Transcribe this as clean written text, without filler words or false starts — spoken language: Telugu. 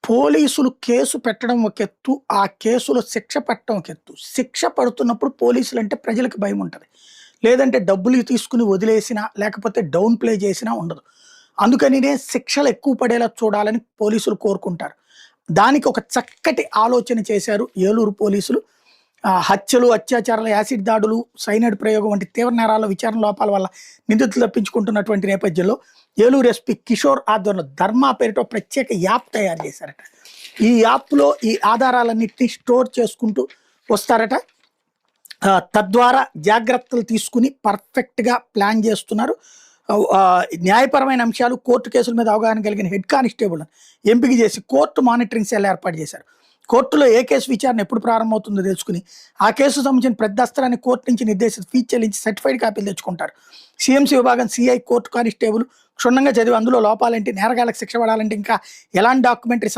పోలీసులు కేసు పెట్టడం ఒక ఎత్తు, ఆ కేసులో శిక్ష పట్టడం ఒక ఎత్తు. శిక్ష పడుతున్నప్పుడు పోలీసులంటే ప్రజలకు భయం ఉంటది. లేదంటే డబ్బులు తీసుకొని వదిలేసినా, లేకపోతే డౌన్ ప్లే చేసినా ఉండదు. అందుకనినే శిక్షలు ఎక్కువ పడేలా చూడాలని పోలీసులు కోరుకుంటారు. దానికి ఒక చక్కటి ఆలోచన చేశారు ఏలూరు పోలీసులు. హత్యలు, అత్యాచారాలు, యాసిడ్ దాడులు, సైనైడ్ ప్రయోగం వంటి తీవ్ర నేరాల విచారణ లోపాల వల్ల నిందితులు తప్పించుకుంటున్నటువంటి నేపథ్యంలో ఏలూరు ఎస్పీ కిషోర్ ఆధ్వర్యంలో ధర్మా పేరిట ఒక ప్రత్యేక యాప్ తయారు చేశారట. ఈ యాప్‌లో ఈ ఆధారాలన్నిటిని స్టోర్ చేసుకుంటూ వస్తారట. తద్వారా జాగ్రత్తలు తీసుకొని పర్ఫెక్ట్‌గా ప్లాన్ చేస్తున్నారు. న్యాయపరమైన అంశాలు, కోర్టు కేసుల మీద అవగాహన కలిగిన హెడ్ కానిస్టేబుల్‌ని ఎంపిక చేసి కోర్టు మానిటరింగ్ సెల్ ఏర్పాటు చేశారు. కోర్టులో ఏ కేసు విచారణ ఎప్పుడు ప్రారంభమవుతుందో తెలుసుకుని, ఆ కేసుకు సంబంధించిన ప్రతి దస్త్రాన్ని కోర్టు నుంచి నిర్దేశిత ఫీజు చెల్లించి సర్టిఫైడ్ కాపీలు తెచ్చుకుంటారు. సీఎంసీ విభాగం సీఐ, కోర్టు కానిస్టేబుల్ క్షుణ్ణంగా చదివి అందులో లోపాలేంటి, నేరగాళ్లకు శిక్ష పడాలంటే ఇంకా ఎలాంటి డాక్యుమెంటరీ